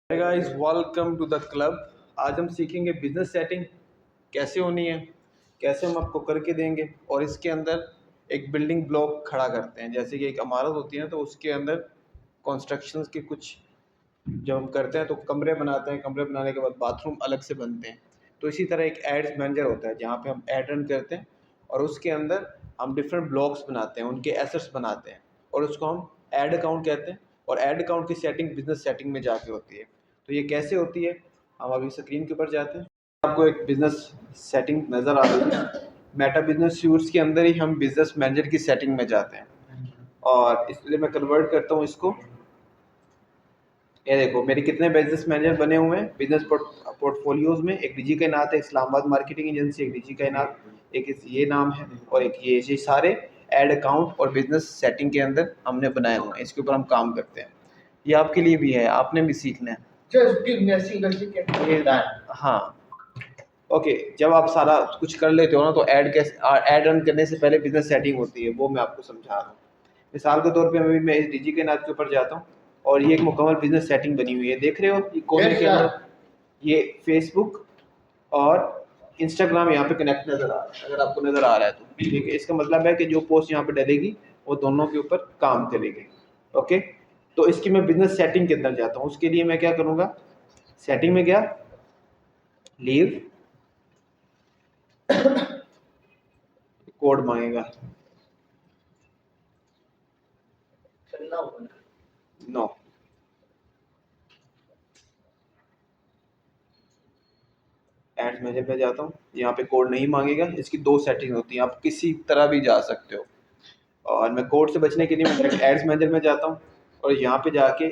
Guys welcome to the club. आज हम सीखेंगे बिजनेस सेटिंग कैसे होनी है, कैसे हम आपको करके देंगे। और इसके अंदर एक बिल्डिंग ब्लॉक खड़ा करते हैं, जैसे कि एक इमारत होती है तो उसके अंदर कंस्ट्रक्शंस के कुछ जब हम करते हैं तो कमरे बनाते हैं, कमरे बनाने के बाद बाथरूम अलग से बनते हैं। तो इसी तरह एक एड्स मैनेजर होता है जहाँ पे हम एड रन करते हैं और उसके अंदर हम डिफरेंट ब्लॉक्स बनाते हैं, उनके एसेट्स बनाते हैं और उसको हम एड अकाउंट कहते हैं। और एड अकाउंट की सेटिंग बिजनेस सेटिंग में जाके होती है। तो ये कैसे होती है, हम अभी स्क्रीन के ऊपर जाते हैं। आपको एक बिजनेस सेटिंग नज़र आ रही है। मेटा बिजनेस सूट्स के अंदर ही हम बिजनेस मैनेजर की सेटिंग में जाते हैं और इसलिए मैं कन्वर्ट करता हूँ इसको। ये देखो मेरे कितने बिजनेस मैनेजर बने हुए हैं बिजनेस पोर्टफोलियोज में। एक डिजी कैनात है, इस्लामाबाद मार्केटिंग एजेंसी, एक डिजी कैनात, एक ये नाम है और एक ये सारे एड अकाउंट और बिजनेस सेटिंग के अंदर हमने बनाए हुए हैं। इसके ऊपर हम काम करते हैं। ये आपके लिए भी है, आपने भी सीखना है। हाँ ओके। जब आप सारा कुछ कर लेते हो ना तो ऐड रन करने से पहले बिजनेस सेटिंग होती है, वो मैं आपको समझा रहा हूँ। मिसाल के तौर पे मैं इस डिजी के नाथ के ऊपर जाता हूँ और ये एक मुकम्मल बिजनेस सेटिंग बनी हुई है। देख रहे हो ये कोने के अंदर ये फेसबुक और इंस्टाग्राम यहाँ पे कनेक्ट नज़र आ रहा है। अगर आपको नज़र आ रहा है तो ठीक है, इसका मतलब है कि जो पोस्ट यहाँ पे डलेगी वो दोनों के ऊपर काम करेगी। ओके, तो इसकी मैं बिजनेस सेटिंग के अंदर जाता हूँ। उसके लिए मैं क्या करूँगा, सेटिंग में गया, लीव, कोड मांगेगा, नो, एड्स मैनेजर पे जाता हूँ। यहाँ पे कोड नहीं मांगेगा। इसकी दो सेटिंग होती हैं, आप किसी तरह भी जा सकते हो। और मैं कोड से बचने के लिए मैं एड्स मैनेजर में जाता हूँ और यहाँ पे जाके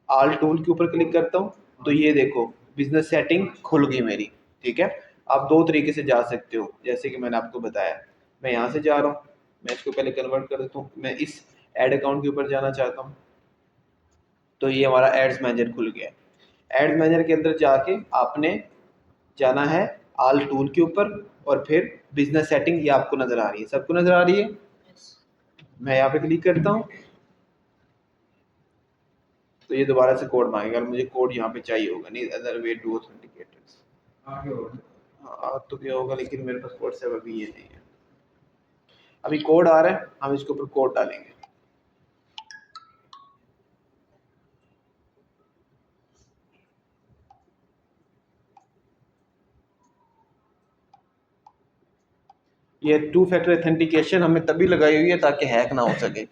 आल टूल के ऊपर क्लिक करता हूँ। तो ये देखो बिजनेस सेटिंग खुल गई मेरी। ठीक है, आप दो तरीके से जा सकते हो जैसे कि मैंने आपको बताया। मैं यहाँ से जा रहा हूँ, मैं इसको पहले कन्वर्ट कर देता हूँ। मैं इस एड अकाउंट के ऊपर जाना चाहता हूँ तो ये हमारा एड्स मैनेजर खुल गया। एड्स मैनेजर के अंदर जाके आपने जाना है आल टूल के ऊपर और फिर बिजनेस सेटिंग, ये आपको नज़र आ रही है, सबको नज़र आ रही है। मैं यहाँ पे क्लिक करता हूँ तो ये दोबारा से कोड मांगेगा। मुझे कोड यहाँ पे चाहिए होगा, नहीं अदर वे टू ऑथेंटिकेट। हाँ तो क्या होगा, लेकिन मेरे पास कोड से अभी ये नहीं है। अभी कोड आ रहा है, हम इसके ऊपर कोड डालेंगे। ये टू फैक्टर ऑथेंटिकेशन हमने तभी लगाई हुई है ताकि हैक ना हो सके।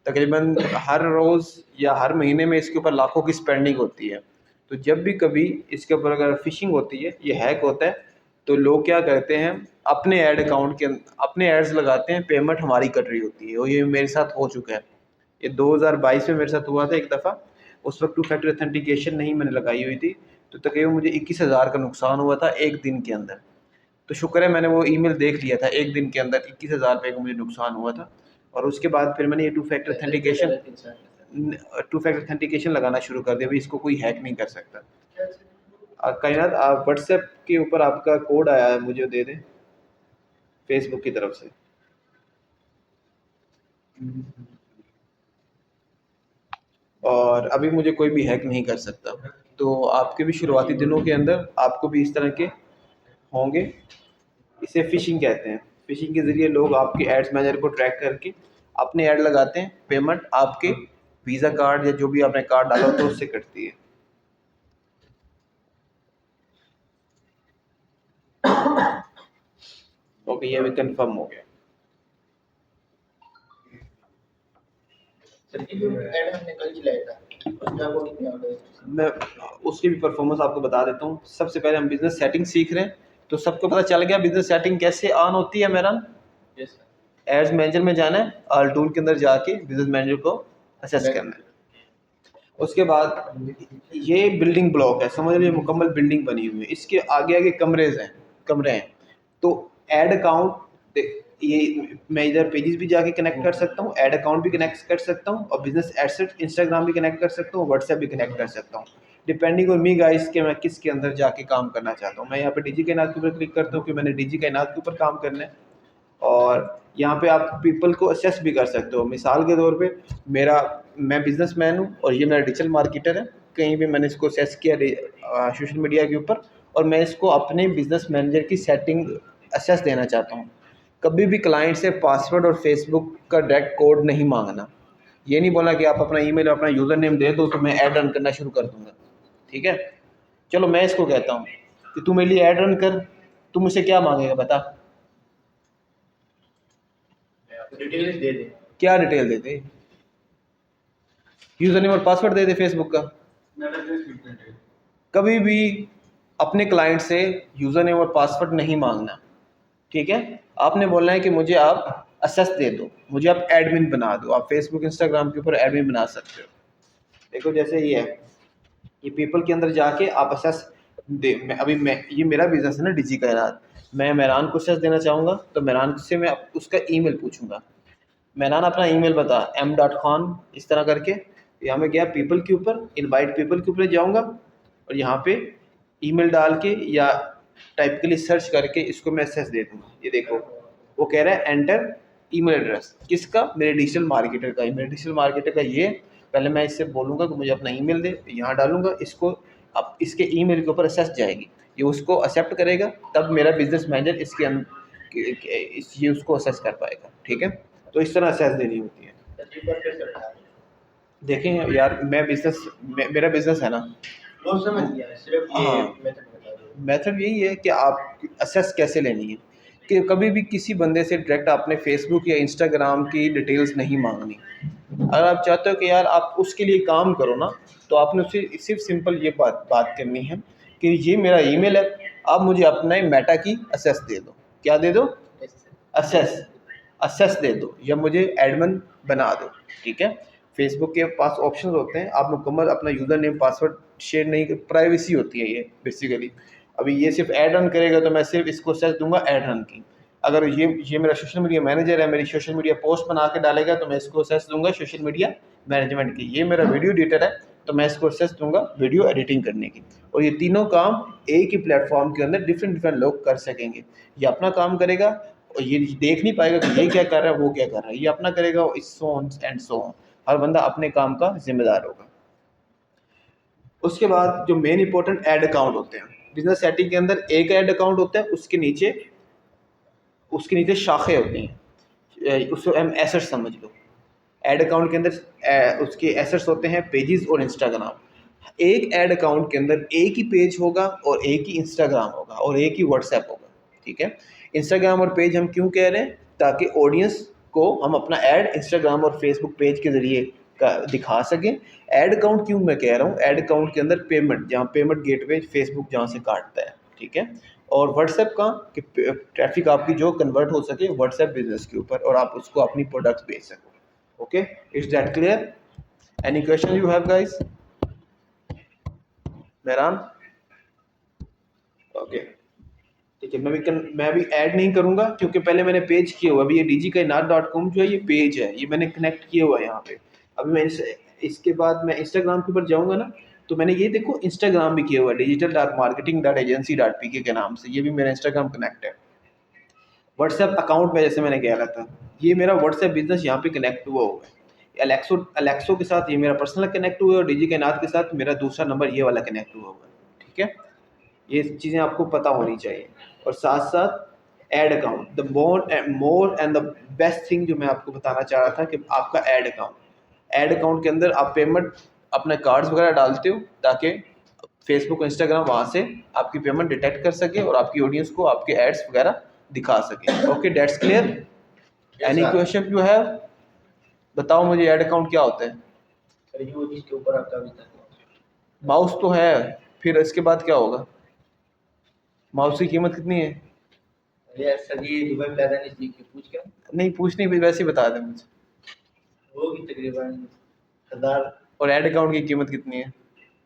तकरीबन हर रोज़ या हर महीने में इसके ऊपर लाखों की स्पेंडिंग होती है। तो जब भी कभी इसके ऊपर अगर फिशिंग होती है, ये हैक होता है, तो लोग क्या करते हैं, अपने ऐड अकाउंट के अपने एड्स लगाते हैं, पेमेंट हमारी कट रही होती है। और ये मेरे साथ हो चुका है। ये 2022 में मेरे साथ हुआ था एक दफ़ा। उस वक्त टू फैक्टर ऑथेंटिकेशन नहीं मैंने लगाई हुई थी, तो तकरीबन मुझे 21,000 का नुकसान हुआ था एक दिन के अंदर। तो शुक्र है मैंने वो ईमेल देख लिया था। एक दिन के अंदर 21,000 रुपये का मुझे नुकसान हुआ था। और उसके बाद फिर मैंने ये टू फैक्टर ऑथेंटिकेशन लगाना शुरू कर दिया। भाई इसको कोई हैक नहीं कर सकता। कायनात, आप व्हाट्सएप के ऊपर आपका कोड आया है, मुझे दे दें फेसबुक की तरफ से। और अभी मुझे कोई भी हैक नहीं कर सकता। तो आपके भी शुरुआती दिनों के अंदर आपको भी इस तरह के होंगे। इसे फिशिंग कहते हैं। फिशिंग के ज़रिए लोग आपके एड्स मैनेजर को ट्रैक करके अपने ऐड लगाते हैं, पेमेंट आपके वीज़ा कार्ड या जो भी आपने कार्ड डाला हो तो उससे कटती है। ओके, ये भी कंफर्म हो गया। मैं उसकी भी परफॉर्मेंस आपको बता देता हूँ। सबसे पहले हम बिजनेस सेटिंग सीख रहे हैं, तो सबको पता चल गया बिजनेस सेटिंग कैसे ऑन होती है। मेरा एड्स मैनेजर में जाना है, ऑल टूल के अंदर जाके बिजनेस मैनेजर को असेस करना है। उसके बाद ये बिल्डिंग ब्लॉक है, समझ लीजिए मुकम्मल बिल्डिंग बनी हुई है। इसके आगे आगे कमरे हैं। तो ऐड अकाउंट, ये मैं इधर पेजेस भी जाके कनेक्ट कर सकता हूँ, ऐड अकाउंट भी कनेक्ट कर सकता हूँ और बिजनेस एसेट इंस्टाग्राम भी कनेक्ट कर सकता हूँ, व्हाट्सएप भी कनेक्ट कर सकता हूँ। डिपेंडिंग ऑन मी गाइस कि मैं किसके अंदर जाके काम करना चाहता हूँ। मैं यहाँ पे डिजी कैनात के ऊपर क्लिक करता हूँ कि मैंने डिजी कैनात के ऊपर काम करना है। और यहाँ पे आप पीपल को असेस भी कर सकते हो। मिसाल के तौर पे मैं बिजनेसमैन हूँ और ये मेरा डिजिटल मार्केटर है। कहीं भी मैंने इसको सेट किया सोशल मीडिया के ऊपर, और मैं इसको अपने बिजनेस मैनेजर की सेटिंग एक्सेस देना चाहता हूँ। कभी भी क्लाइंट से पासवर्ड और फेसबुक का डायरेक्ट कोड नहीं मांगना। ये नहीं बोला कि आप अपना ईमेल और अपना यूज़र नेम दे दो तो मैं ऐड रन करना शुरू कर दूंगा। ठीक है, चलो मैं इसको कहता हूँ कि तू मेरे लिए ऐड रन कर, तू मुझसे क्या मांगेगा बता। डिटेल्स दे दे। क्या डिटेल दे दे? यूज़र नेम और पासवर्ड दे दे फेसबुक का। कभी भी अपने क्लाइंट से यूज़र नेम और पासवर्ड नहीं मांगना। ठीक है, आपने बोलना है कि मुझे आप एक्सेस दे दो, मुझे आप एडमिन बना दो। आप फेसबुक इंस्टाग्राम के ऊपर एडमिन बना सकते हो। देखो जैसे ये है, ये पीपल के अंदर जाके आप एक्सेस दे। मैं ये मेरा बिजनेस है ना डिजी कायनात, मैं मेहरान को एक्सेस देना चाहूँगा तो मेहरान से मैं उसका ईमेल पूछूंगा। मेहरान अपना ईमेल बता m.khan इस तरह करके, यहाँ मैं गया पीपल के ऊपर, इनवाइट पीपल के ऊपर जाऊँगा और यहाँ पे ईमेल डाल के या टाइपिकली सर्च करके इसको मैं एक्सेस दे दूँगा। ये देखो वो कह रहा है एंटर ईमेल एड्रेस, किसका? मेरे डिजिटल मार्केटर का। मेरे डिजिटल मार्केटर का ये, पहले मैं इससे बोलूँगा कि मुझे अपना ईमेल दे, यहाँ डालूँगा इसको, अब इसके ईमेल के ऊपर एक्सेस जाएगी, ये उसको एक्सेप्ट करेगा, तब मेरा बिजनेस मैनेजर इसके ये उसको एक्सेस कर पाएगा। ठीक है, तो इस तरह एक्सेस देनी होती है। देखें यार, मेरा बिजनेस है ना, वो समझ गया, सिर्फ ये हाँ, मेथड बता दो। मेथड यही है कि आप असेस कैसे लेनी है, कि कभी भी किसी बंदे से डायरेक्ट आपने फेसबुक या इंस्टाग्राम की डिटेल्स नहीं मांगनी। अगर आप चाहते हो कि यार आप उसके लिए काम करो ना, तो आपने उसे सिर्फ सिंपल ये बात करनी है कि ये मेरा ईमेल है, आप मुझे अपना मेटा की असेस दे दो। क्या दे दो? असेस दे दो, या मुझे एडमिन बना दो। ठीक है, फेसबुक के पास ऑप्शंस होते हैं, आप मुकम्मल अपना यूज़र नेम पासवर्ड शेयर नहीं, प्राइवेसी होती है ये बेसिकली। अभी ये सिर्फ ऐड रन करेगा तो मैं सिर्फ इसको सेस दूंगा ऐड रन की। अगर ये मेरा सोशल मीडिया मैनेजर है, मेरी सोशल मीडिया पोस्ट बना के डालेगा तो मैं इसको सेस दूंगा सोशल मीडिया मैनेजमेंट की। ये मेरा वीडियो एडिटर है तो मैं इसको सेस दूंगा वीडियो एडिटिंग करने की। और ये तीनों काम एक ही प्लेटफॉर्म के अंदर डिफरेंट लोग कर सकेंगे। ये अपना काम करेगा और ये देख नहीं पाएगा कि ये क्या कर रहा है वो क्या कर रहा है, ये अपना करेगा और so on and so on. हर बंदा अपने काम का जिम्मेदार होगा। उसके बाद जो मेन इंपॉर्टेंट ऐड अकाउंट होते हैं बिजनेस सेटिंग के अंदर, एक ऐड अकाउंट होता है, उसके नीचे शाखें होती हैं, उसको हम एसेट्स समझ लो। ऐड अकाउंट के अंदर उसके एसेट्स होते हैं पेजेस और इंस्टाग्राम। एक ऐड अकाउंट के अंदर एक ही पेज होगा और एक ही इंस्टाग्राम होगा और एक ही व्हाट्सएप होगा। ठीक है, इंस्टाग्राम और पेज हम क्यों कह रहे हैं? ताकि ऑडियंस को हम अपना ऐड इंस्टाग्राम और फेसबुक पेज के ज़रिए दिखा सकें। ऐड अकाउंट क्यों मैं कह रहा हूँ? ऐड अकाउंट के अंदर पेमेंट, जहाँ पेमेंट गेटवे फेसबुक जहाँ से काटता है। ठीक है, और व्हाट्सएप का कि ट्रैफिक आपकी जो कन्वर्ट हो सके व्हाट्सएप बिजनेस के ऊपर और आप उसको अपनी प्रोडक्ट्स बेच सको। Okay, is that clear? Any question you have guys? Mehran? Okay, ठीक है, मैं भी ऐड नहीं करूंगा क्योंकि पहले मैंने पेज किया हुआ। अभी ये digikainat.com जो है ये पेज है, ये मैंने कनेक्ट किया हुआ है यहाँ पे। अभी मैं इसके बाद मैं इंस्टाग्राम के ऊपर जाऊंगा ना, तो मैंने ये देखो इंस्टाग्राम भी किया हुआ है digital.marketing.agency के नाम से, ये भी मेरा इंस्टाग्राम कनेक्ट है। व्हाट्सएप अकाउंट में जैसे मैंने कह रहा था, ये मेरा व्हाट्सएप बिजनेस यहाँ पे कनेक्ट हुआ है। अलेक्सो के साथ ये मेरा पर्सनल कनेक्ट हुआ है और डिजिकाइनात के साथ मेरा दूसरा नंबर ये वाला कनेक्ट हुआ है। ठीक है, ये चीज़ें आपको पता होनी चाहिए। और साथ साथ add account, the more and the best thing जो मैं आपको बताना चाह रहा था कि आपका ऐड अकाउंट के अंदर आप पेमेंट अपने कार्ड्स वगैरह डालते हो ताकि फेसबुक इंस्टाग्राम वहाँ से आपकी पेमेंट डिटेक्ट कर सके और आपकी ऑडियंस को आपके एड्स वगैरह दिखा सके। Okay, that's clear? Any question you have? बताओ मुझे ऐड अकाउंट क्या होता है? जिसके ऊपर आपका माउस तो है, फिर इसके बाद क्या होगा? माउस की कीमत कितनी है? सर ये दुबई प्लाजा ने पूछ क्या? नहीं पूछनी, भी वैसे ही बता दे मुझे। होगी तकरीबन 1000। और ऐड अकाउंट की कीमत कितनी है?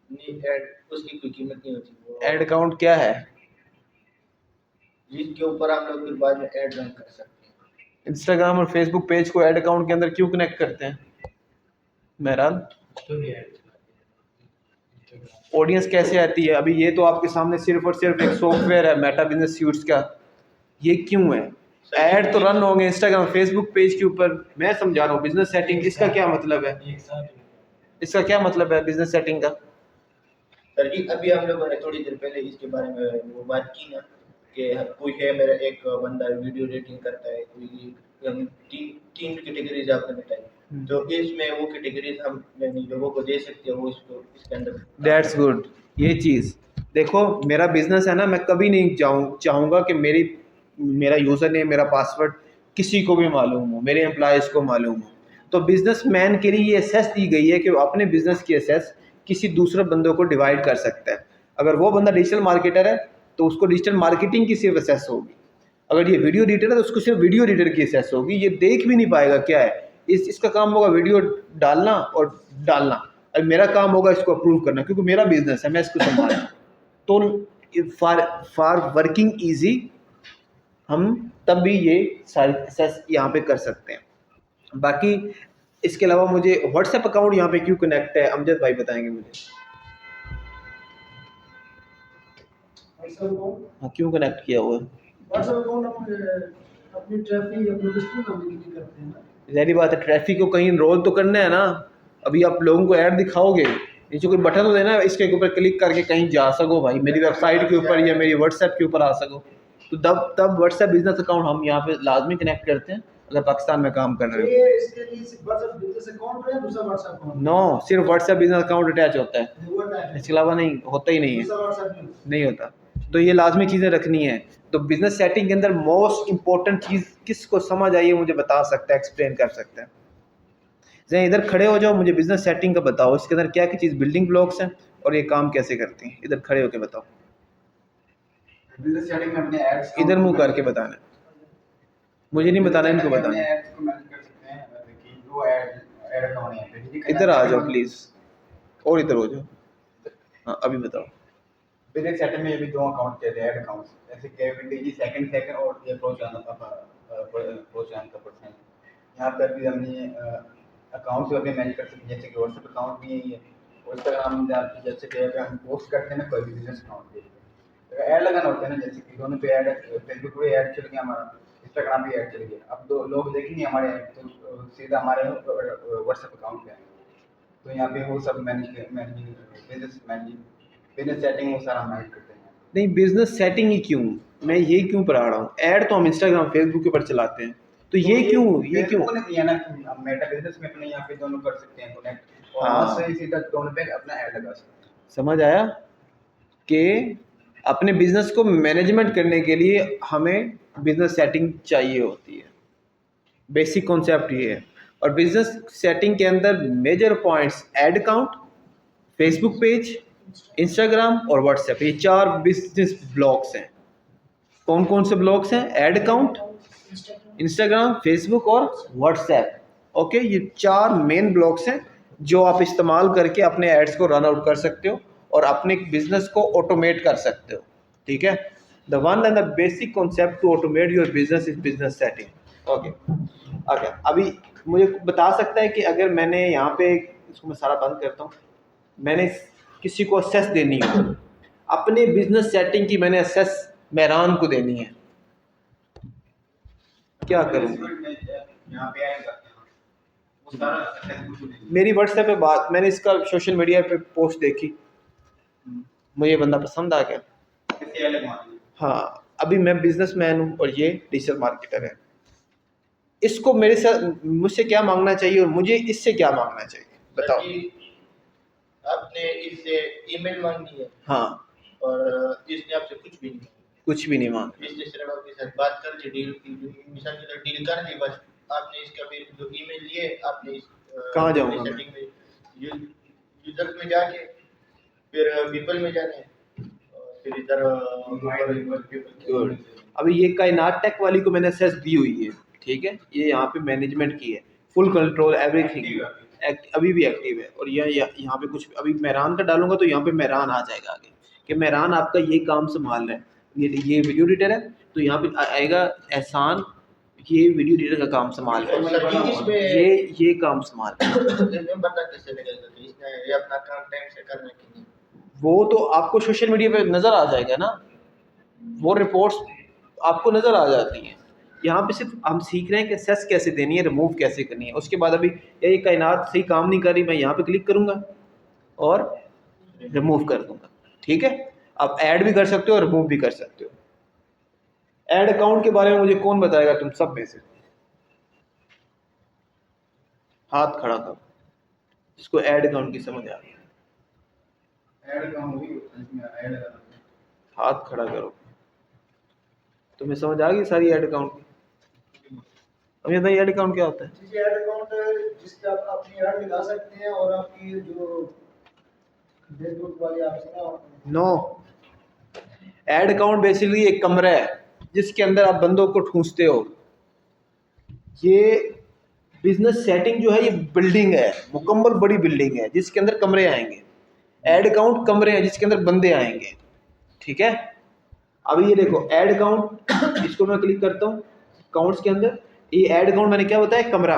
नहीं, ऐड उसकी कोई कीमत नहीं होती। ऐड अकाउंट क्या है? जिसके ऊपर आप लोग फिर बाद में ऐड रन कर सकते हैं। इंस्टाग्राम और फेसबुक पेज को ऐड अकाउंट के अंदर क्यों कनेक्ट करते हैं मेहरान? ऑडियंस कैसे आती है? अभी ये तो आपके सामने सिर्फ और सिर्फ एक सॉफ्टवेयर है मेटा बिजनेस सूट्स का, ये क्यों है? ऐड तो रन होंगे इंस्टाग्राम फेसबुक पेज के ऊपर। मैं समझा रहा हूँ बिजनेस सेटिंग, इसका क्या मतलब है? इसका क्या मतलब है बिजनेस सेटिंग का? सर जी अभी हम लोगों ने थोड़ी देर पहले इसके बारे में वो बात की ना कि कोई है मेरा एक बंदा वीडियो एडिटिंग करता है, कोई हम तीन तीन कैटेगरीज आपने बताई, तो इसमें वो कैटेगरीज हम यानी लोगों को दे सकते हैं, वो इसको इसके अंदर दैट्स गुड। ये चीज़ देखो, मेरा बिजनेस है ना, मैं कभी नहीं चाहूँगा कि मेरा यूज़र नेम, मेरा पासवर्ड किसी को भी मालूम हो, मेरे एम्प्लॉयज़ को मालूम हो। तो बिजनेसमैन के लिए ये एसेस दी गई है कि वो अपने बिजनेस की एसेस किसी दूसरे बंदों को डिवाइड कर सकता है। अगर वो बंदा डिजिटल मार्केटर है तो उसको डिजिटल मार्केटिंग की सिर्फ एसेस होगी। अगर ये वीडियो एडिटर है तो उसको सिर्फ वीडियो एडिटर की एसेस होगी। ये देख भी नहीं पाएगा क्या है, इसका काम होगा वीडियो डालना और डालना, अब मेरा काम होगा इसको अप्रूव करना, क्योंकि मेरा बिजनेस है, मैं इसको संभालना। तो फॉर फॉर वर्किंग ईजी हम तब भी ये सारी एसेस यहाँ पे कर सकते हैं। बाकी इसके अलावा मुझे व्हाट्सएप अकाउंट यहाँ पे क्यों कनेक्ट है, अमजद भाई बताएंगे मुझे। हाँ, क्यों कनेक्ट किया हुआ है? व्हाट्सएप अकाउंट हम अपनी ट्रैफिक या पब्लिसिटी करने के लिए करते हैं ना। ज़ाहिर बात है, ट्रैफिक को कहीं रोल तो करना है ना। अभी आप लोगों को ऐड दिखाओगे, नीचे कोई बटन तो देना, इसके ऊपर क्लिक करके कहीं जा सको भाई, मेरी वेबसाइट के ऊपर या मेरी व्हाट्सएप के ऊपर आ सको। तो तब व्हाट्सएप बिजनेस अकाउंट हम यहाँ पे लाजमी कनेक्ट करते हैं अगर पाकिस्तान में काम कर रहे हो। ये इसके लिए सिर्फ व्हाट्सएप बिजनेस अकाउंट है, दूसरा व्हाट्सएप अकाउंट नो, सिर्फ व्हाट्सएप बिजनेस अकाउंट अटैच होता है, वो अटैच है, इसके अलावा नहीं होता ही नहीं है, दूसरा व्हाट्सएप नहीं होता। तो ये लाजमी चीज़ें रखनी है। तो बिजनेस सेटिंग के अंदर मोस्ट इंपॉर्टेंट चीज़ किसको समझ आई है मुझे बता सकता है, एक्सप्लेन कर सकता है। जरा इधर खड़े हो जाओ, मुझे बिजनेस सेटिंग का बताओ, इसके अंदर क्या क्या चीज़ बिल्डिंग ब्लॉक्स हैं और ये काम कैसे करती हैं। इधर खड़े होकर बताओ, बिजनेस सेटिंग में अपने एड्स इधर मुंह करके बताना है, मुझे नहीं बताना, इनको बताना है। एड्स को मैनेज कर सकते हैं। देखिए दो ऐड अकाउंट है यहाँ पे। इधर आ जाओ प्लीज़, और इधर हो जाओ। हाँ, अभी बताओ। बिजनेस सेटिंग में ये भी दो अकाउंट कहते हैं, ऐड अकाउंट्स, जैसे केविंडी सेकंड और ये प्रो चैनल का पर्सन। यहाँ पर भी हमने अकाउंट से अपने मैनेज कर सकते हैं, जैसे कि व्हाट्सएप अकाउंट भी है, इंस्टाग्राम जैसे कि हम पोस्ट करते हैं ना कोई भी बिजनेस अकाउंट पे, तो ऐड लगाना होता है ना, जैसे कि दोनों पे ऐड, फेसबुक पे ऐड चल गया हमारा, इंस्टाग्राम पे ऐड चल गया, अब दो लोग देखेंगे हमारे ऐड तो सीधा हमारे व्हाट्सएप अकाउंट पे आएंगे। तो यहाँ पे वो सब बिजनेस सेटिंग वो सारा मैनेज करते हैं। नहीं, बिजनेस सेटिंग ही क्यों, मैं ये क्यों पढ़ा रहा हूँ। ऐड तो हम इंस्टाग्राम फेसबुक के ऊपर चलाते हैं, तो ये क्यों, ये क्यों। ने दिया ना कि हम मेटा बिजनेस में अपने यहाँ पे दोनों कर सकते हैं कनेक्ट, और हाँ। वहाँ से सीधा दोनों पे अपना ऐड लगा सकते हैं। समझ आया कि अपने बिजनेस को मैनेजमेंट करने के लिए हमें बिजनेस सेटिंग चाहिए होती है। बेसिक कॉन्सेप्ट ये है। और बिजनेस सेटिंग के अंदर major points add account, Facebook page, Instagram और व्हाट्सएप, ये चार बिजनेस ब्लॉक्स हैं। कौन कौन से ब्लॉक्स हैं? ऐड अकाउंट, इंस्टाग्राम, फेसबुक और व्हाट्सएप। ओके, ये चार मेन ब्लॉक्स हैं जो आप इस्तेमाल करके अपने एड्स को रन आउट कर सकते हो और अपने बिजनेस को ऑटोमेट कर सकते हो। ठीक है, the one and the basic concept to automate your business is business setting. Okay, अभी मुझे बता सकता है कि अगर मैंने यहाँ पे, इसको मैं सारा बंद करता हूँ, मैंने किसी को असेस देनी हो अपने बिजनेस सेटिंग की, मैंने असेस मेहरान को देनी है, क्या करूँ? यहाँ पे आएगा वो सारा मेरी व्हाट्सएप पे बात, मैंने इसका सोशल मीडिया पे पोस्ट देखी, मुझे बंदा पसंद आ गया। कैसे अलग मान हाँ, अभी मैं बिजनेसमैन हूँ और ये डिजिटल मार्केटर है। इसको मेरे साथ, मुझसे क्या मांगना चाहिए और मुझे इससे क्या मांगना चाहिए, बताओ। आपने इससे ईमेल मांगी है हाँ, और इसने आपसे कुछ भी नहीं मांगा, कुछ भी नहीं मांगा। इसने सिर्फ आपके साथ बात कर ली, डील की, मिसाल की तरह डील कर ली, बस आपने इसका भी जो ईमेल लिए, आपने इस कहाँ जाऊँगा मैं? सेटिंग में यूजर में जाके फिर पीपल में जाना है और फिर इधर गुड। अभी ये कायनात टेक वाली को मैंने असेस दी हुई है, ठीक है, ये यहाँ पे मैनेजमेंट की है, फुल कंट्रोल एवरीथिंग, अभी भी एक्टिव है। और यहाँ पे कुछ अभी मेहरान का डालूंगा तो यहाँ पे मेहरान आ जाएगा आगे कि मेहरान आपका ये काम संभाल रहा है, ये वीडियो एडिटर है, तो यहाँ पे आएगा एहसान, ये वीडियो एडिटर का काम संभाल रहा है, ये काम संभाल रहा है। बता कैसे लगेगा कि इसने ये अपना काम टाइम से करना है कि नहीं? वो तो आपको सोशल मीडिया पे नज़र आ जाएगा ना, वो रिपोर्ट्स आपको नज़र आ जाती हैं। यहाँ पे सिर्फ हम सीख रहे हैं कि सेस कैसे देनी है, रिमूव कैसे करनी है। उसके बाद अभी ये कायनात सही काम नहीं कर रही, मैं यहाँ पे क्लिक करूँगा और रिमूव कर दूंगा। ठीक है, आप ऐड भी कर सकते हो और रिमूव भी कर सकते हो। ऐड अकाउंट के बारे में मुझे कौन बताएगा तुम सब में से? हाथ खड़ा करो जिसको ऐड अकाउंट की समझ आ गई, ऐड अकाउंट हुई इसमें ऐड हाथ खड़ा करो। तुम्हें समझ आ गई सारी ऐड अकाउंट की? अब ये बताइए ऐड अकाउंट क्या होता है? जी ऐड अकाउंट जिसपे आप अपनी ऐड लगा सकते हैं और आपकी जो फेसबुक वाली आपसे ना नो, ऐड अकाउंट बेसिकली एक कमरा है जिसके अंदर आप बंदों को ठूंसते हो। ये बिजनेस सेटिंग जो है ये बिल्डिंग है, मुकम्मल बड़ी बिल्डिंग है जिसके अंदर कमरे आएंगे। ऐड अकाउंट कमरे हैं जिसके अंदर बंदे आएंगे। ठीक है, अब ये देखो ऐड अकाउंट, इसको मैं क्लिक करता हूँ अकाउंट्स के अंदर। ये ऐड अकाउंट मैंने क्या बताया, कमरा।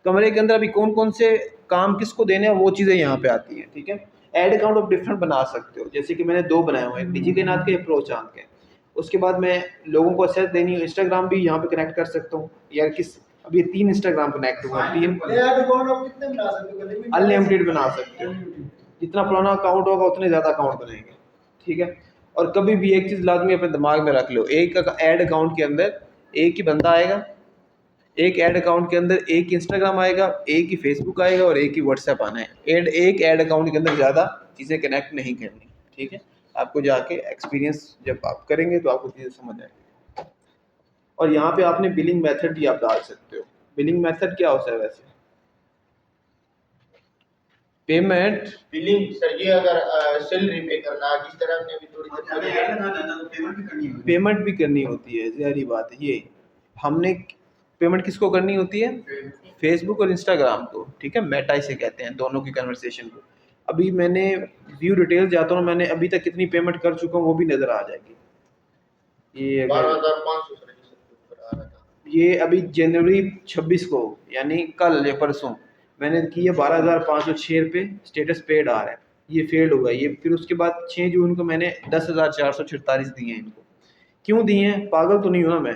कमरे के अंदर अभी कौन कौन से काम किसको देने हैं वो चीज़ें यहाँ पे आती हैं। ठीक है, ऐड अकाउंट आप डिफरेंट बना सकते हो, जैसे कि मैंने 2 बनाए हुए हैं, एक निजी के नाथ के, एक प्रो चांद के। उसके बाद मैं लोगों को एक्सेस देनी है, इंस्टाग्राम भी यहाँ पे कनेक्ट कर सकता हूँ या किस, अब ये 3 इंस्टाग्राम कनेक्ट हुआ, 3 ऐड अकाउंट आप कितने बना सकते हो? अनलिमिटेड बना सकते हो। जितना पुराना अकाउंट होगा उतने ज़्यादा अकाउंट बनेंगे। ठीक है, और कभी भी एक चीज़ लाजमी अपने दिमाग में रख लो, एक ऐड अकाउंट के अंदर एक ही बंदा आएगा, एक ऐड अकाउंट के अंदर एक इंस्टाग्राम आएगा, एक ही फेसबुक आएगा और एक ही व्हाट्सएप आना है। एक ऐड अकाउंट के अंदर ज़्यादा चीज़ें कनेक्ट नहीं करनी। ठीक है, आपको जाके एक्सपीरियंस जब आप करेंगे तो आपको चीज़ें समझ आएगी। और यहाँ पे आपने बिलिंग मेथड भी आप डाल सकते हो। बिलिंग मेथड क्या होता है वैसे? पेमेंट बिलिंग सर ये अगर सैलरी पे करना, जिस तरह हमने अभी थोड़ी देर अगर पहले ऐड ना देना तो पेमेंट भी करनी होगी। पेमेंट भी करनी होती है, ज़ाहिर बात है। ये हमने पेमेंट किसको करनी होती है? फेसबुक और इंस्टाग्राम को। ठीक है, मेटा इसे कहते हैं, दोनों की कन्वर्सेशन को। अभी मैंने व्यू डिटेल जाता हूँ, मैंने अभी तक कितनी पेमेंट कर चुका हूँ वो भी नज़र आ जाएगी। ये 12,500 सर ऊपर आ रहा था। ये अभी जनवरी 26 को यानी कल या परसों मैंने किया 12,506 रुपये, स्टेटस पेड आ रहा है, ये फेल्ड हुआ ये। फिर उसके बाद 6 जून को मैंने 10,446 दिए हैं इनको। क्यों दिए हैं? पागल तो नहीं हूँ ना मैं?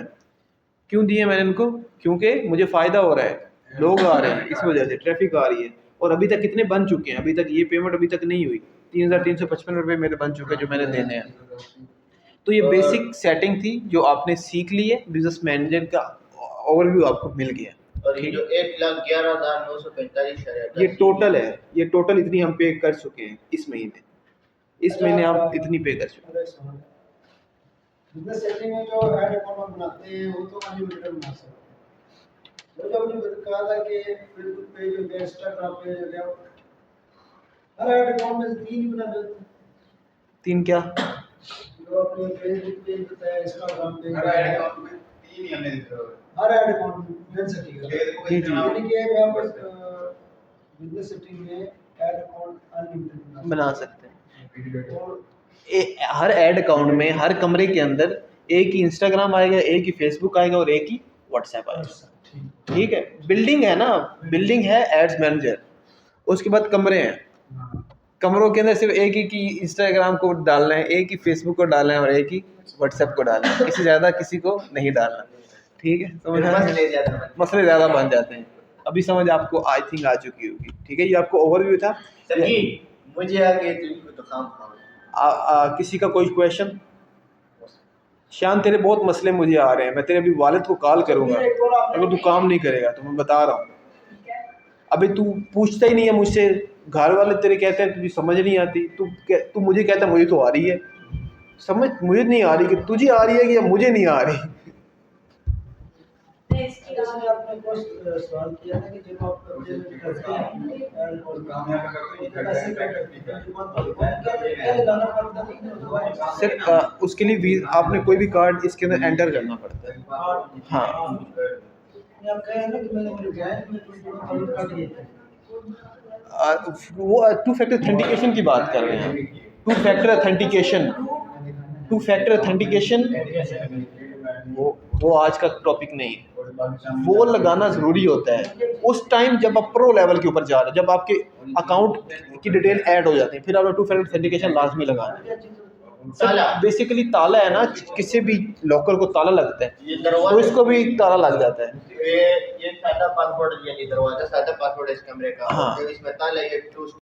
क्यों दिए मैंने इनको? क्योंकि मुझे फ़ायदा हो रहा है, लोग आ रहे हैं, इस वजह से ट्रैफिक आ रही है। और अभी तक कितने बन चुके हैं? अभी तक ये पेमेंट अभी तक नहीं हुई। 3,355 रुपये मेरे बन चुके हैं जो मैंने देने हैं। तो ये बेसिक सेटिंग थी जो आपने सीख ली है, बिजनेस मैनेजर का ओवरव्यू आपको मिल गया। और ये जो 1,11,945 है ये टोटल है, ये टोटल इतनी हम पे कर चुके हैं इस महीने। इस महीने आप इतनी पे कर चुके हैं। बिजनेस सेटिंग में जो ऐड अकाउंट बनाते हैं वो तो अनलिमिटेड बना सकते हैं। वो जो आपने कहा था कि फेसबुक पे जो है, इंस्टाग्राम पे जो है, हर ऐड अकाउंट में 3 ही बना देते हैं। 3 क्या? जो अपने फेसबुक पे बताया, इंस्टाग्राम पे हर ऐड अकाउंट में 3 ही हमने हर ऐड अकाउंट में मिल सकेगा। जी, जी। यानी कि आप बिजनेस सेटिंग में ऐड अकाउंट अनलिमिटेड बना सकते हैं। और हर ऐड अकाउंट में हर कमरे के अंदर एक ही इंस्टाग्राम आएगा, एक ही फेसबुक आएगा और एक ही व्हाट्सएप आएगा। ठीक है, बिल्डिंग है ना, बिल्डिंग है एड्स मैनेजर। उसके बाद कमरे हैं, कमरों के अंदर सिर्फ एक ही की इंस्टाग्राम को डालना है, एक ही फेसबुक को डालना है और एक ही व्हाट्सएप को डालना है, इससे ज़्यादा किसी को नहीं डालना। ठीक है, समझ आ गया? मसले ज़्यादा बन जाते हैं। अभी समझ आपको आई थिंक आ चुकी होगी। ठीक है, ये आपको ओवरव्यू था। सर जी मुझे आगे तो काम किसी का कोई क्वेश्चन? शान, तेरे बहुत मसले मुझे आ रहे हैं, मैं तेरे अभी वालिद को कॉल करूंगा अगर तू काम नहीं करेगा तो। मैं बता रहा हूँ, अभी तू पूछता ही नहीं है मुझसे, घर वाले तेरे कहते हैं तुझे समझ नहीं आती, तू मुझे कहता है मुझे तो आ रही है समझ, मुझे नहीं आ रही कि तुझे आ रही है कि मुझे नहीं आ रही। इसमें आपने कुछ सवाल किया था कि जब आप करते हैं और काम यहाँ पे करते कैसे करते हैं, क्या लगाना पड़ता है? सिर्फ उसके लिए आपने कोई भी कार्ड इसके अंदर एंटर करना पड़ता है। हाँ, आप कह रहे हैं ना कि मैंने मेरे जहन में कुछ और कर दिए थे। वो 2 फैक्टर ऑथेंटिकेशन की बात कर रहे हैं। 2 फैक्टर ऑथेंटिकेशन, 2 फैक्टर ऑथेंटिकेशन वो आज का टॉपिक नहीं है। वो लगाना ज़रूरी होता है उस टाइम जब आप प्रो लेवल के ऊपर जा रहे हो, जब आपके अकाउंट की डिटेल ऐड हो जाती है, फिर आपको 2 फैक्टर ऑथेंटिकेशन लाजमी लगाना है। ताला बेसिकली ताला है ना, किसी भी लॉकर को ताला लगता है, ये तो दरवाजा इसको भी ताला लग जाता है। ये सादा पासवर्ड यानी दरवाजा सादा पासवर्ड है इस कमरे का। हाँ। और इसमें ताला ये